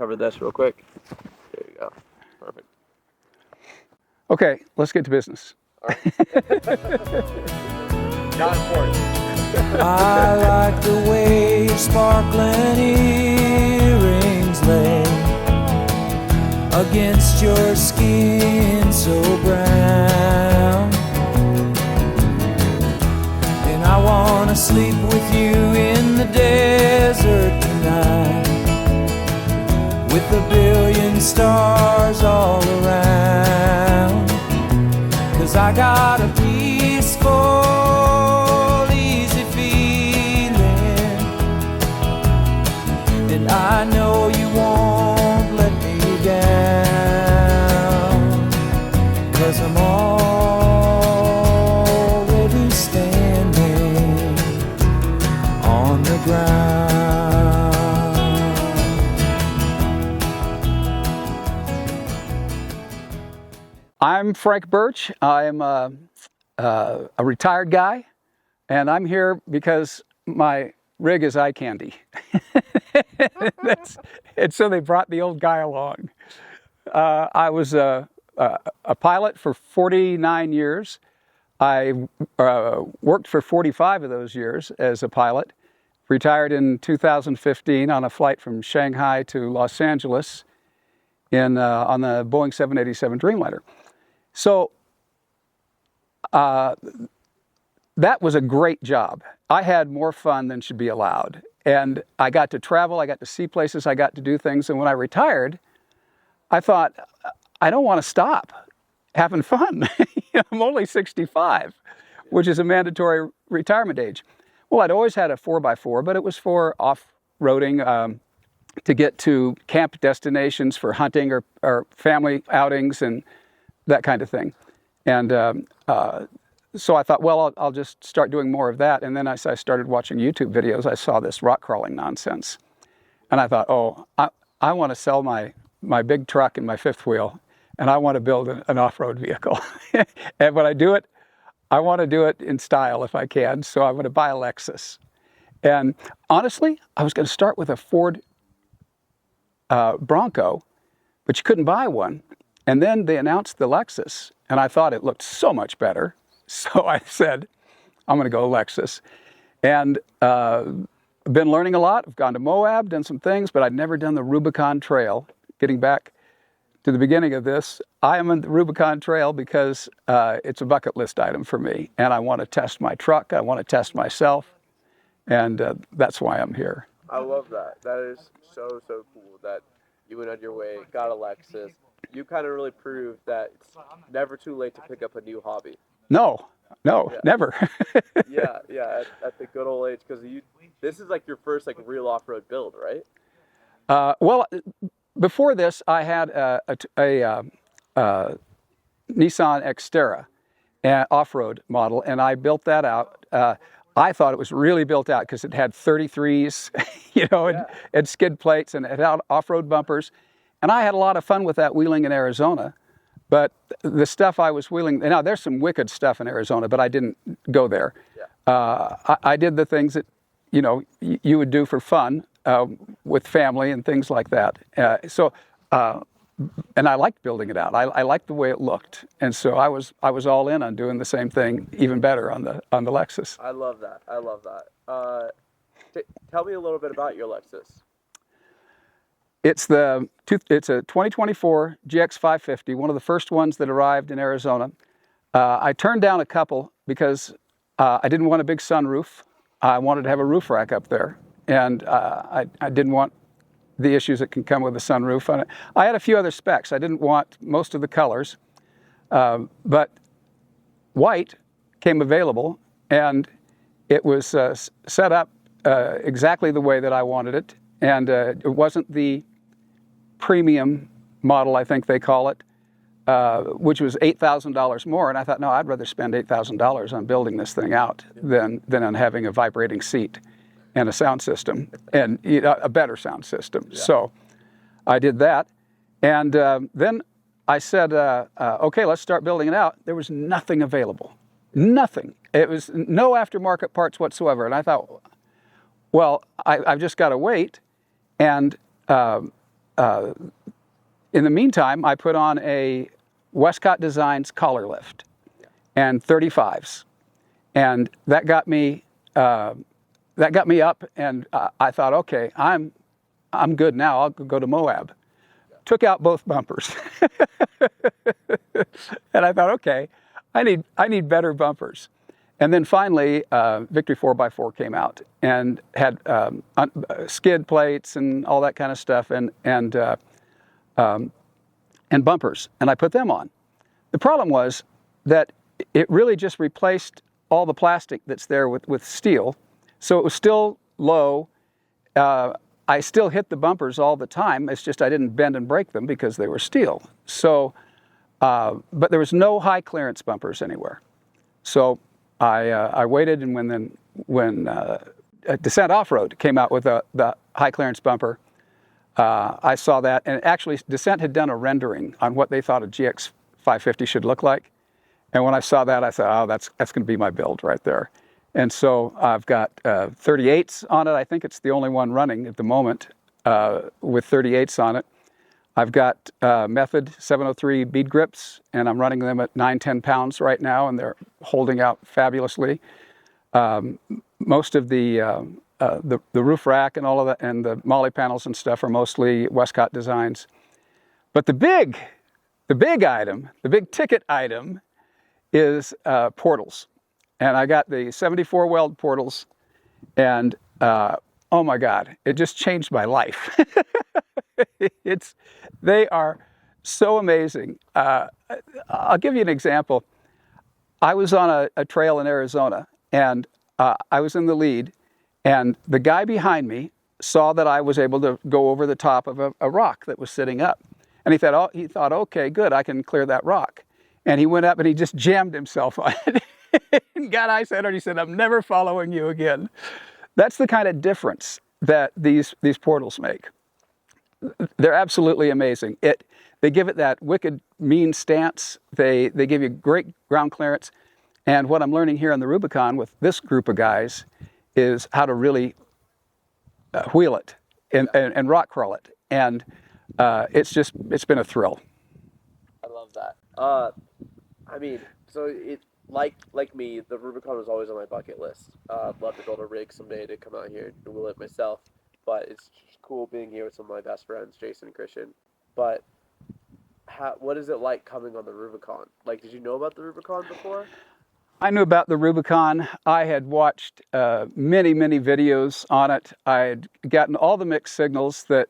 cover this real quick. There you go. Perfect. Okay, let's get to business. All right. Not important. I like the way your sparkling earrings lay against your skin so brown. And I wanna sleep with you in the desert tonight, with a billion stars all around. 'Cause I got a peaceful, easy feeling, and I know you won't let me down. 'Cause I'm already standing on the ground. I'm Frank Birch. I'm a retired guy, and I'm here because my rig is eye candy. And so they brought the old guy along. I was a pilot for 49 years. I worked for 45 of those years as a pilot. Retired in 2015 on a flight from Shanghai to Los Angeles on the Boeing 787 Dreamliner. So that was a great job. I had more fun than should be allowed. And I got to travel, I got to see places, I got to do things. And when I retired, I thought, I don't want to stop having fun. I'm only 65, which is a mandatory retirement age. Well, I'd always had a 4x4, but it was for off-roading, to get to camp destinations for hunting or family outings and that kind of thing. And so I thought, well, I'll just start doing more of that. And then as I started watching YouTube videos, I saw this rock crawling nonsense. And I thought, oh, I want to sell my big truck and my fifth wheel, and I want to build an off-road vehicle. And when I do it, I want to do it in style if I can. So I'm going to buy a Lexus. And honestly, I was going to start with a Ford Bronco, but you couldn't buy one. And then they announced the Lexus, and I thought it looked so much better. So I said, I'm going to go Lexus. And I've been learning a lot. I've gone to Moab, done some things, but I'd never done the Rubicon Trail. Getting back to the beginning of this, I am on the Rubicon Trail because it's a bucket list item for me. And I want to test my truck. I want to test myself. And that's why I'm here. I love that. That is so cool that you went on your way, got a Lexus. You kind of really proved that it's never too late to pick up a new hobby. No, Yeah. never. yeah, at the good old age, because this is like your first like real off-road build, right? Well, before this, I had a Nissan Xterra off-road model, and I built that out. I thought it was really built out because it had 33s, and skid plates, and it had off-road bumpers. And I had a lot of fun with that wheeling in Arizona. But the stuff I was wheeling, now there's some wicked stuff in Arizona, but I didn't go there. Yeah. I did the things that, you would do for fun with family and things like that. And I liked building it out. I liked the way it looked. And so I was all in on doing the same thing, even better on the Lexus. I love that. Tell me a little bit about your Lexus. It's a 2024 GX550, one of the first ones that arrived in Arizona. I turned down a couple because I didn't want a big sunroof. I wanted to have a roof rack up there, and I didn't want the issues that can come with a sunroof. And I had a few other specs. I didn't want most of the colors, but white came available, and it was set up exactly the way that I wanted it. And it wasn't the premium model, I think they call it, which was $8,000 more. And I thought, no, I'd rather spend $8,000 on building this thing out than on having a vibrating seat and a sound system, and a better sound system. Yeah. So I did that. And then I said, okay, let's start building it out. There was nothing available. Nothing. It was no aftermarket parts whatsoever. And I thought, well, I've just got to wait. And in the meantime, I put on a Westcott Designs collar lift and 35s, and that got me up. And I thought, okay, I'm good now. I'll go to Moab. Took out both bumpers, and I thought, okay, I need better bumpers. And then finally, Victory 4x4 came out and had skid plates and all that kind of stuff, and bumpers, and I put them on. The problem was that it really just replaced all the plastic that's there with steel, so it was still low. I still hit the bumpers all the time. It's just I didn't bend and break them because they were steel. So, but there was no high clearance bumpers anywhere. So I waited, and when Descent Off-Road came out with the high clearance bumper, I saw that, and actually Descent had done a rendering on what they thought a GX550 should look like. And when I saw that, I thought, oh, that's going to be my build right there. And so I've got 38s on it. I think it's the only one running at the moment with 38s on it. I've got Method 703 bead grips, and I'm running them at 9-10 pounds right now, and they're holding out fabulously. Most of the roof rack and all of that, and the molly panels and stuff are mostly Westcott Designs. But the big item, the big ticket item, is portals. And I got the 74 weld portals, and oh my God, it just changed my life. They are so amazing. I'll give you an example. I was on a trail in Arizona, and I was in the lead, and the guy behind me saw that I was able to go over the top of a rock that was sitting up. And he thought, okay, good, I can clear that rock. And he went up and he just jammed himself on it. And got ice on it. He said, I'm never following you again. That's the kind of difference that these portals make. They're absolutely amazing. They give it that wicked mean stance. They give you great ground clearance. And what I'm learning here on the Rubicon with this group of guys is how to really wheel it and rock crawl it. And it's been a thrill. I love that. I mean, so it like me, the Rubicon was always on my bucket list. I'd love to build a rig someday to come out here and wheel it myself. But it's just cool being here with some of my best friends, Jason and Christian. But what is it like coming on the Rubicon? Like, did you know about the Rubicon before? I knew about the Rubicon. I had watched many videos on it. I had gotten all the mixed signals that,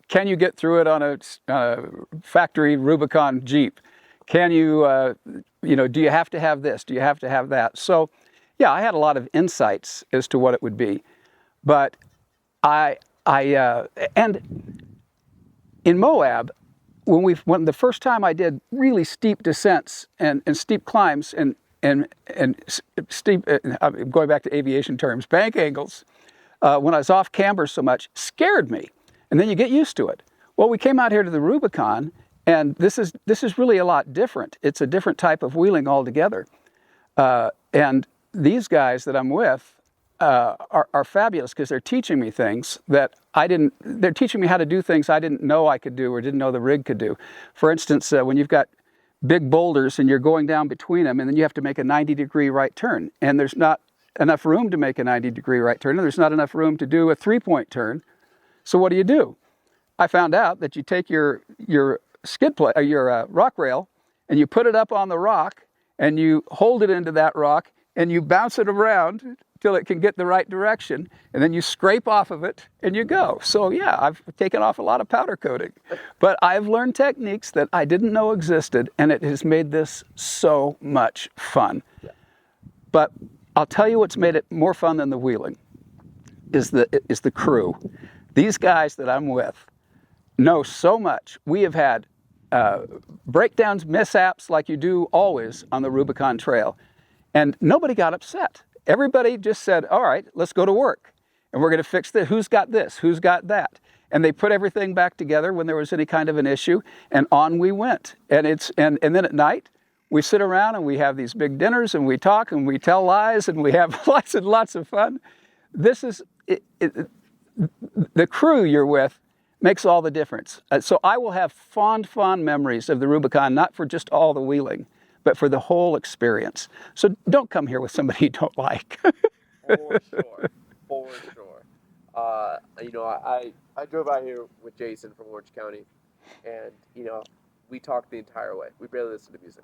can you get through it on a factory Rubicon Jeep? Can you, do you have to have this? Do you have to have that? So, yeah, I had a lot of insights as to what it would be. But and in Moab, when the first time I did really steep descents and steep climbs and steep, I'm going back to aviation terms, bank angles, when I was off camber so much, scared me. And then you get used to it. Well, we came out here to the Rubicon, and this is really a lot different. It's a different type of wheeling altogether. And these guys that I'm with are fabulous because they're teaching me things that they're teaching me how to do things I didn't know I could do or didn't know the rig could do. For instance, when you've got big boulders and you're going down between them, and then you have to make a 90-degree right turn, and there's not enough room to make a 90-degree right turn, and there's not enough room to do a 3-point turn. So what do? I found out that you take your skid plate, your rock rail, and you put it up on the rock, and you hold it into that rock, and you bounce it around till it can get the right direction, and then you scrape off of it, and you go. So yeah, I've taken off a lot of powder coating, but I've learned techniques that I didn't know existed, and it has made this so much fun. Yeah. But I'll tell you what's made it more fun than the wheeling is the crew. These guys that I'm with know so much. We have had breakdowns, mishaps like you do always on the Rubicon Trail, and nobody got upset. Everybody just said, all right, let's go to work, and we're going to fix this. Who's got this? Who's got that? And they put everything back together when there was any kind of an issue, and on we went. And then at night, we sit around and we have these big dinners, and we talk, and we tell lies, and we have lots and lots of fun. This is the crew you're with makes all the difference. So I will have fond memories of the Rubicon, not for just all the wheeling, but for the whole experience. So don't come here with somebody you don't like. For sure. For sure. You know, I drove out here with Jason from Orange County, and, you know, we talked the entire way. We barely listened to music.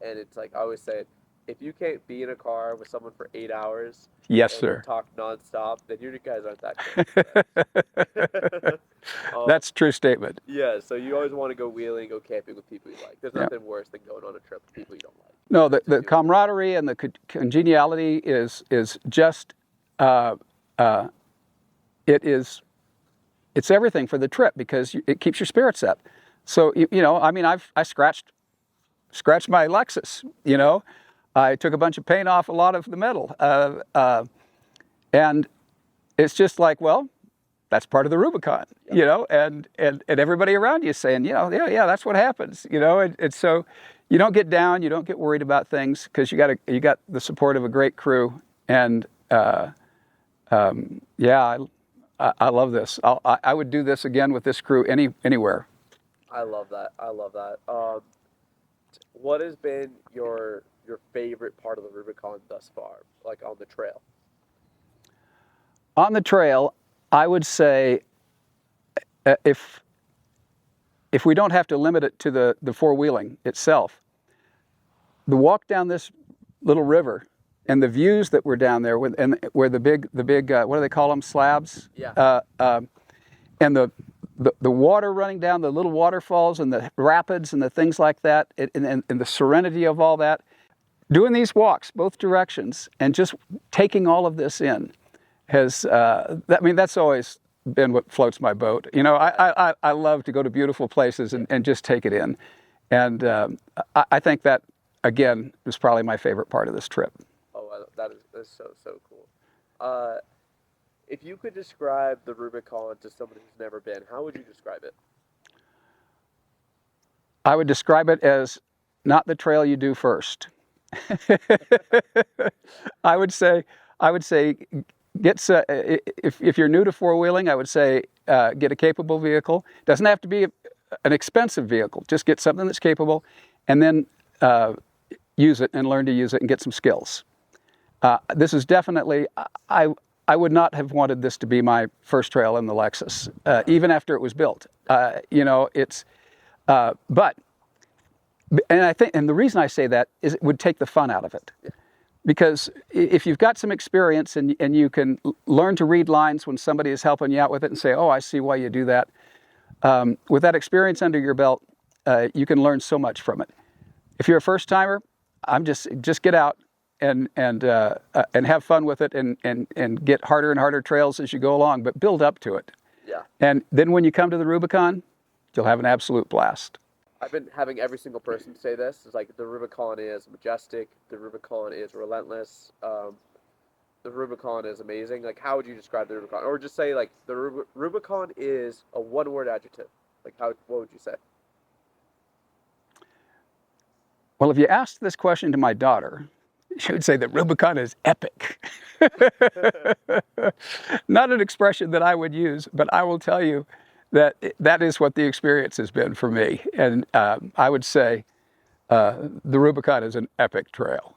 And it's like I always say, if you can't be in a car with someone for 8 hours Yes, and sir. talk nonstop, then you guys aren't that good. That's a true statement. Yeah, so you always want to go wheeling, go camping with people you like. There's Yeah. nothing worse than going on a trip with people you don't like. No, the camaraderie and the congeniality is just it's everything for the trip, because it keeps your spirits up. So you know, I mean, I scratched my Lexus. You know, I took a bunch of paint off a lot of the metal, and it's just like, well, that's part of the Rubicon. Yep. You know, and everybody around you is saying, you know, yeah, that's what happens. You know, and so you don't get down, you don't get worried about things, because you got the support of a great crew. And yeah, I love this. I would do this again with this crew anywhere. I love that. I love that. What has been your favorite part of the Rubicon thus far, like on the trail? On the trail, I would say, if we don't have to limit it to the four-wheeling itself, the walk down this little river and the views that were down there, where the big what do they call them, slabs? Yeah. And the water running down, the little waterfalls and the rapids and the things like that, and the serenity of all that. Doing these walks both directions and just taking all of this in has, I mean, that's always been what floats my boat. You know, I love to go to beautiful places and just take it in. And I think that, again, was probably my favorite part of this trip. Oh, that's so cool. If you could describe the Rubicon to someone who's never been, how would you describe it? I would describe it as not the trail you do first. I would say if you're new to four-wheeling, I would say get a capable vehicle. Doesn't have to be an expensive vehicle. Just get something that's capable, and then use it and learn to use it and get some skills. This is definitely, I would not have wanted this to be my first trail in the Lexus, even after it was built. You know, it's, but, and I think, and the reason I say that is it would take the fun out of it. Yeah. Because if you've got some experience and you can learn to read lines when somebody is helping you out with it and say, oh, I see why you do that. With that experience under your belt, you can learn so much from it. If you're a first timer, I'm just get out and have fun with it and get harder and harder trails as you go along, but build up to it. Yeah. And then when you come to the Rubicon, you'll have an absolute blast. I've been having every single person say this. It's like the Rubicon is majestic. The Rubicon is relentless. The Rubicon is amazing. Like, how would you describe the Rubicon? Or just say, like, the Rubicon is a one-word adjective. Like, what would you say? Well, if you asked this question to my daughter, she would say that Rubicon is epic. Not an expression that I would use, but I will tell you that is what the experience has been for me. And I would say the Rubicon is an epic trail.